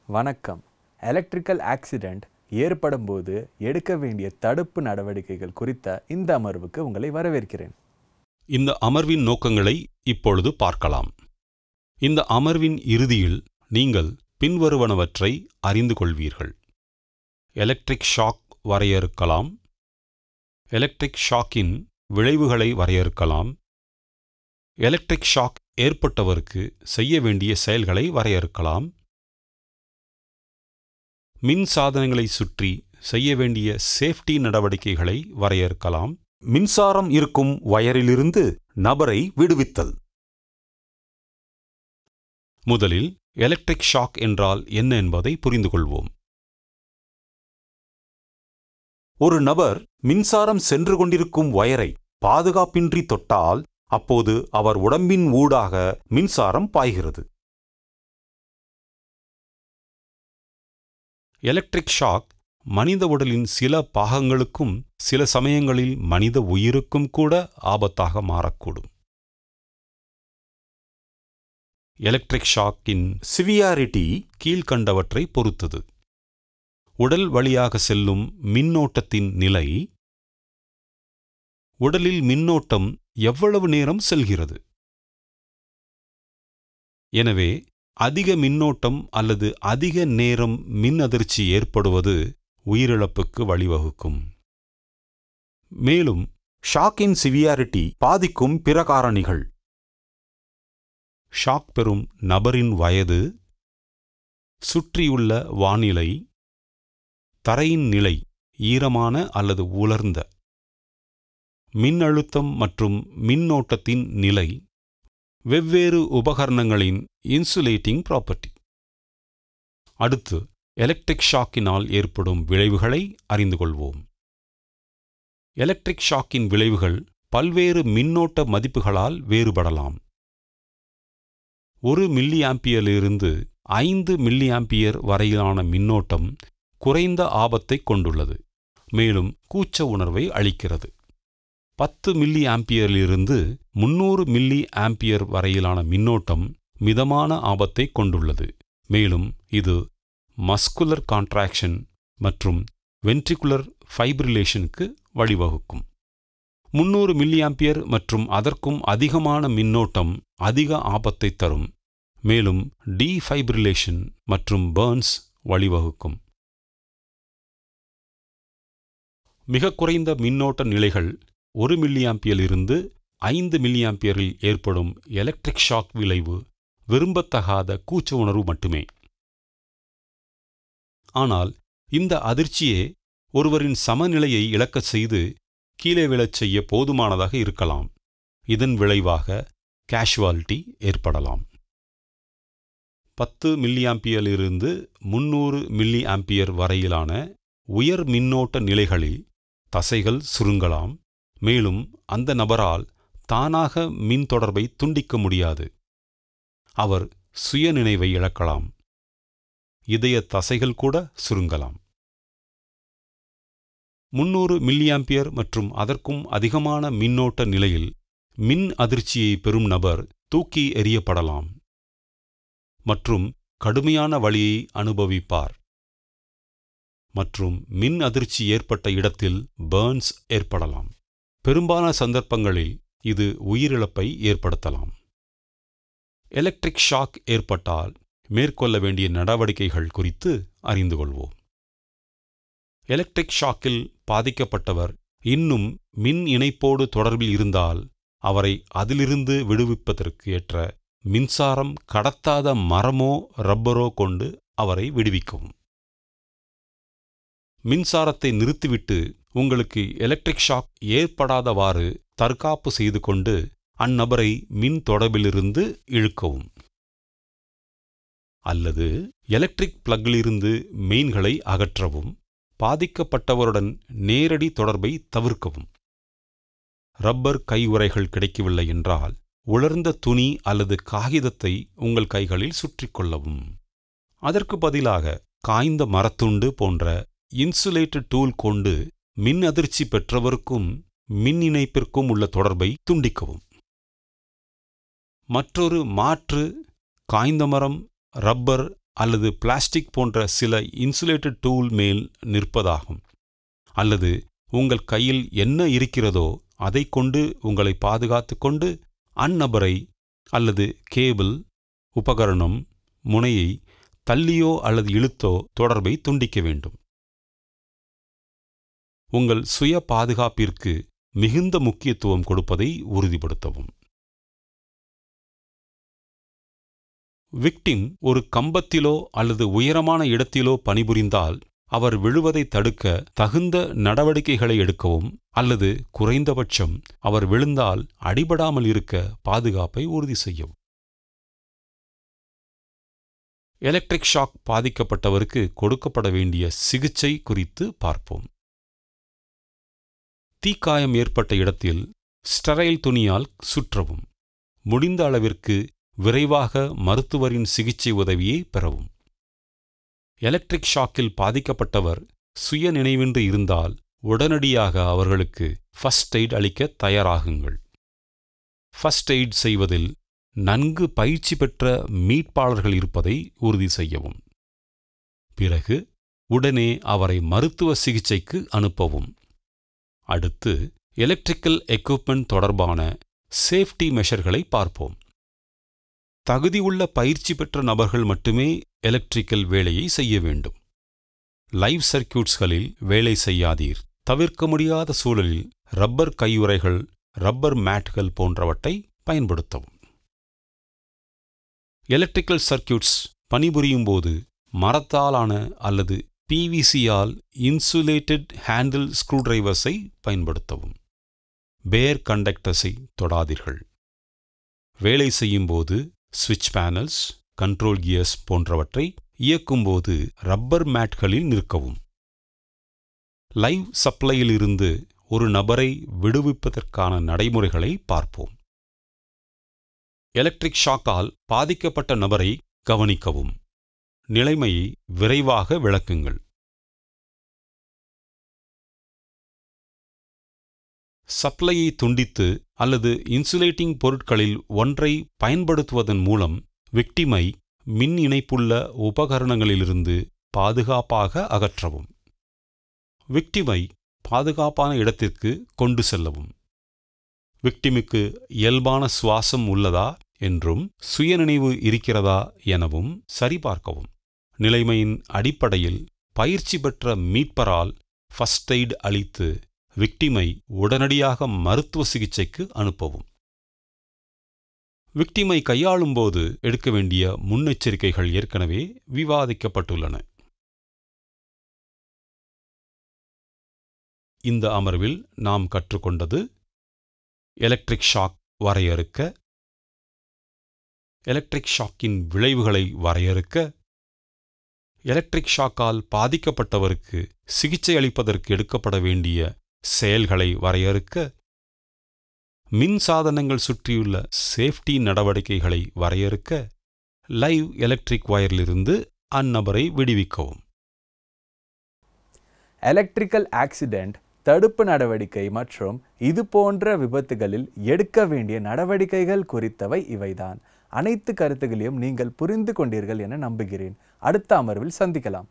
வணக்கம். Electrical accident ஏற்படும் போது எடுக்க வேண்டிய தடுப்பு நடவடிக்கைகள் குறித்த இந்த அமர்வுக்கு உங்களை வரவேற்கிறேன். இந்த அமர்வின் நோக்கங்களை இப்பொழுது பார்க்கலாம். இந்த அமர்வின் இறுதியில் நீங்கள் பின்வருவனவற்றை அறிந்து கொள்வீர்கள். எலக்ட்ரிக் ஷாக் வரையறுக்கலாம். எலக்ட்ரிக் ஷாக்கின் விளைவுகளை வரையறுக்கலாம். எலக்ட்ரிக் ஷாக் ஏற்பட்டவருக்கு செய்ய வேண்டிய செயல்களை வரையறுக்கலாம். மின் சாதனங்களை சுற்றி செய்ய வேண்டிய சேஃப்டி நடவடிக்கைகளை வரையறுக்கலாம். மின்சாரம் இருக்கும் வயரிலிருந்து நபரை விடுவித்தல். முதலில் எலக்ட்ரிக் ஷாக் என்றால் என்ன என்பதை புரிந்து கொள்வோம். ஒரு நபர் மின்சாரம் சென்று கொண்டிருக்கும் வயரை பாதுகாப்பின்றி தொட்டால் அப்போது அவர் உடம்பின் ஊடாக மின்சாரம் பாய்கிறது. எலக்ட்ரிக் ஷாக் மனித உடலின் சில பாகங்களுக்கும் சில சமயங்களில் மனித உயிருக்கும் கூட ஆபத்தாக மாறக்கூடும். எலக்ட்ரிக் ஷாக்கின் சிவியாரிட்டி கீழ்கண்டவற்றை பொறுத்தது. உடல் வழியாக செல்லும் மின்னோட்டத்தின் நிலை, உடலில் மின்னோட்டம் எவ்வளவு நேரம் செல்கிறது. எனவே அதிக மின்னோட்டம் அல்லது அதிக நேரம் மின் அதிர்ச்சி ஏற்படுவது உயிரிழப்புக்கு வழிவகுக்கும். மேலும் ஷாக்கின் சிவியாரிட்டி பாதிக்கும் பிற காரணிகள். ஷாக் பெறும் நபரின் வயது, சுற்றியுள்ள வானிலை, தரையின் நிலை ஈரமான அல்லது உலர்ந்த, மின்னழுத்தம் மற்றும் மின்னோட்டத்தின் நிலை, வெவ்வேறு உபகரணங்களின் இன்சுலேட்டிங் ப்ராப்பர்ட்டி. அடுத்து எலக்ட்ரிக் ஷாக்கினால் ஏற்படும் விளைவுகளை அறிந்து கொள்வோம். எலக்ட்ரிக் ஷாக்கின் விளைவுகள் பல்வேறு மின்னோட்ட மதிப்புகளால் வேறுபடலாம். 1 மில்லி ஆம்பியரிலிருந்து 5 மில்லி ஆம்பியர் வரையிலான மின்னோட்டம் குறைந்த ஆபத்தை கொண்டுள்ளது, மேலும் கூச்ச உணர்வை அளிக்கிறது. 10 மில்லி ஆம்பியரிலிருந்து 300 மில்லி ஆம்பியர் வரையிலான மின்னோட்டம் மிதமான ஆபத்தை கொண்டுள்ளது, மேலும் இது மஸ்குலர் கான்ட்ராக்ஷன் மற்றும் வென்ட்ரிகுலர் ஃபைப்ரிலேஷனுக்கு வழிவகுக்கும். 300 மில்லி ஆம்பியர் மற்றும் அதற்கும் அதிகமான மின்னோட்டம் அதிக ஆபத்தை தரும், மேலும் டீஃபைப்ரிலேஷன் மற்றும் பர்ன்ஸ் வழிவகுக்கும். மிக குறைந்த மின்னோட்ட நிலைகள் 1 மில்லி ஆம்பியரிலிருந்து 5 மில்லி ஆம்பியரில் ஏற்படும் எலக்ட்ரிக் ஷாக் விளைவு விரும்பத்தகாத கூச்ச உணர்வு மட்டுமே. ஆனால் இந்த அதிர்ச்சியே ஒருவரின் சமநிலையை இழக்கச் செய்து கீழே விழச் செய்ய போதுமானதாக இருக்கலாம். இதன் விளைவாக கேஷுவாலிட்டி ஏற்படலாம். 10 மில்லி ஆம்பியரிலிருந்து 300 மில்லி ஆம்பியர் வரையிலான உயர் மின்னோட்ட நிலைகளில் தசைகள் சுருங்கலாம், மேலும் அந்த நபரால் தானாக மின் தொடர்பை துண்டிக்க முடியாது. அவர் சுயநினைவை இழக்கலாம். இதய தசைகள் கூட சுருங்கலாம். 300 மில்லி ஆம்பியர் மற்றும் அதற்கும் அதிகமான மின்னோட்ட நிலையில் மின் அதிர்ச்சியை பெறும் நபர் தூக்கி எறியப்படலாம் மற்றும் கடுமையான வலியை அனுபவிப்பார், மற்றும் மின் அதிர்ச்சி ஏற்பட்ட இடத்தில் பர்ன்ஸ் ஏற்படலாம். பெரும்பாலான சந்தர்ப்பங்களில் இது உயிரிழப்பை ஏற்படுத்தலாம். எலக்ட்ரிக் ஷாக் ஏற்பட்டால் மேற்கொள்ள வேண்டிய நடவடிக்கைகள் குறித்து அறிந்து கொள்வோம். எலக்ட்ரிக் ஷாக்கில் பாதிக்கப்பட்டவர் இன்னும் மின் இணைப்போடு தொடர்பில் இருந்தால் அவரை அதிலிருந்து விடுவிப்பதற்கு ஏற்ற மின்சாரம் கடத்தாத மரமோ ரப்பரோ கொண்டு அவரை விடுவிக்கவும். மின்சாரத்தை நிறுத்திவிட்டு உங்களுக்கு எலக்ட்ரிக் ஷாக் ஏற்படாதவாறு தற்காப்பு செய்து கொண்டு அந்நபரை மின் தொடர்பிலிருந்து இழுக்கவும். அல்லது எலக்ட்ரிக் பிளக்கிலிருந்து மெயின்களை அகற்றவும். பாதிக்கப்பட்டவருடன் நேரடி தொடர்பை தவிர்க்கவும். ரப்பர் கையுறைகள் கிடைக்கவில்லை என்றால் உலர்ந்த துணி அல்லது காகிதத்தை உங்கள் கைகளில் சுற்றிக்கொள்ளவும். அதற்கு பதிலாக காய்ந்த மரத்துண்டு போன்ற இன்சுலேட்டட் டூல் கொண்டு மின் அதிர்ச்சி பெற்றவருக்கும் மின் இணைப்பிற்கும் உள்ள தொடர்பை துண்டிக்கவும். மற்றொரு மாற்று காய்ந்த மரம், ரப்பர் அல்லது பிளாஸ்டிக் போன்ற சில இன்சுலேட்டட் டூல் மேல் நிற்பதாகும். அல்லது உங்கள் கையில் என்ன இருக்கிறதோ அதை கொண்டு உங்களை பாதுகாத்து கொண்டு அந்நபரை அல்லது கேபிள், உபகரணம், முனையை தள்ளியோ அல்லது இழுத்தோ தொடர்பை துண்டிக்க வேண்டும். உங்கள் சுய பாதுகாப்பிற்கு மிகுந்த முக்கியத்துவம் கொடுப்பதை உறுதிப்படுத்தவும். விக்டிம் ஒரு கம்பத்திலோ அல்லது உயரமான இடத்திலோ பணிபுரிந்தால் அவர் விழுவதை தடுக்க தகுந்த நடவடிக்கைகளை எடுக்கவும் அல்லது குறைந்தபட்சம் அவர் விழுந்தால் அடிபடாமல் இருக்க பாதுகாப்பை உறுதி செய்யவும். எலக்ட்ரிக் ஷாக் பாதிக்கப்பட்டவருக்கு கொடுக்கப்பட வேண்டிய சிகிச்சை குறித்து பார்ப்போம். தீக்காயம் ஏற்பட்ட இடத்தில் ஸ்டெரைல் துணியால் சுற்றவும். முடிந்த அளவிற்கு விரைவாக மருத்துவரின் சிகிச்சை உதவியை பெறவும். எலக்ட்ரிக் ஷாக்கில் பாதிக்கப்பட்டவர் சுய நினைவின்றி இருந்தால் உடனடியாக அவர்களுக்கு ஃபர்ஸ்ட் எய்ட் அளிக்க தயாராகுங்கள். ஃபர்ஸ்ட் எய்ட் செய்வதில் நன்கு பயிற்சி பெற்ற மீட்பாளர்கள் இருப்பதை உறுதி செய்யவும். பிறகு உடனே அவரை மருத்துவ சிகிச்சைக்கு அனுப்பவும். அடுத்து எலக்ட்ரிக்கல் எக்யூப்மெண்ட் தொடர்பான சேஃப்டி மெஷர்களை பார்ப்போம். தகுதியுள்ள பயிற்சி பெற்ற நபர்கள் மட்டுமே எலக்ட்ரிக்கல் வேலையை செய்ய வேண்டும். லைவ் சர்க்யூட்ஸ்களில் வேலை செய்யாதீர். தவிர்க்க முடியாத சூழலில் ரப்பர் கையுறைகள், ரப்பர் மேட்கள் போன்றவற்றை பயன்படுத்தவும். எலக்ட்ரிக்கல் சர்க்யூட்ஸ் பணிபுரியும் போது மரத்தாலான அல்லது பிவிசியால் இன்சுலேட்டட் ஹேண்டில் ஸ்க்ரூடிரைவர்ஸை பயன்படுத்தவும். பேர் கண்டக்டர்ஸை தொடாதீர்கள். வேலை செய்யும்போது ஸ்விட்ச் பேனல்ஸ், கண்ட்ரோல் கியர்ஸ் போன்றவற்றை இயக்கும்போது ரப்பர் மேட்களில் நிற்கவும். லைவ் சப்ளையிலிருந்து ஒரு நபரை விடுவிப்பதற்கான நடைமுறைகளை பார்ப்போம். எலக்ட்ரிக் ஷாக்கால் பாதிக்கப்பட்ட நபரை கவனிக்கவும். நிலைமையை விரைவாக விளக்குங்கள். சப்ளையை துண்டித்து அல்லது இன்சுலேட்டிங் பொருட்களில் ஒன்றை பயன்படுத்துவதன் மூலம் விக்டிமை மின் இணைப்புள்ள உபகரணங்களிலிருந்து பாதுகாப்பாக அகற்றவும். விக்டிமை பாதுகாப்பான இடத்திற்கு கொண்டு செல்லவும். விக்டிமுக்கு இயல்பான சுவாசம் உள்ளதா என்றும் சுயநினைவு இருக்கிறதா எனவும் சரிபார்க்கவும். நிலைமையின் அடிப்படையில் பயிற்சி பெற்ற மீட்பரால் ஃபர்ஸ்ட் எய்ட் அளித்து விக்டிமை உடனடியாக மருத்துவ சிகிச்சைக்கு அனுப்பவும். விக்டிமை கையாளும்போது எடுக்க வேண்டிய முன்னெச்சரிக்கைகள் ஏற்கனவே விவாதிக்கப்பட்டுள்ளன. இந்த அமர்வில் நாம் கற்றுக்கொண்டது: எலக்ட்ரிக் ஷாக் வரையறுக்க, எலக்ட்ரிக் ஷாக்கின் விளைவுகளை வரையறுக்க, எலக்ட்ரிக் ஷாக்கால் பாதிக்கப்பட்டவருக்கு சிகிச்சை அளிப்பதற்கு எடுக்கப்பட வேண்டிய செயல்களை வரையறுக்க, மின் சாதனங்கள் சுற்றியுள்ள சேஃப்டி நடவடிக்கைகளை வரையறுக்க, லைவ் எலக்ட்ரிக் வயரிலிருந்து அந்நபரை விடுவிக்கவும். எலக்ட்ரிக்கல் ஆக்சிடென்ட் தடுப்பு நடவடிக்கை மற்றும் இது போன்ற விபத்துகளில் எடுக்க வேண்டிய நடவடிக்கைகள் குறித்தவை இவைதான். அனைத்து கருத்துகளையும் நீங்கள் புரிந்து கொண்டீர்கள் என நம்புகிறேன். அடுத்த அமர்வில் சந்திக்கலாம்.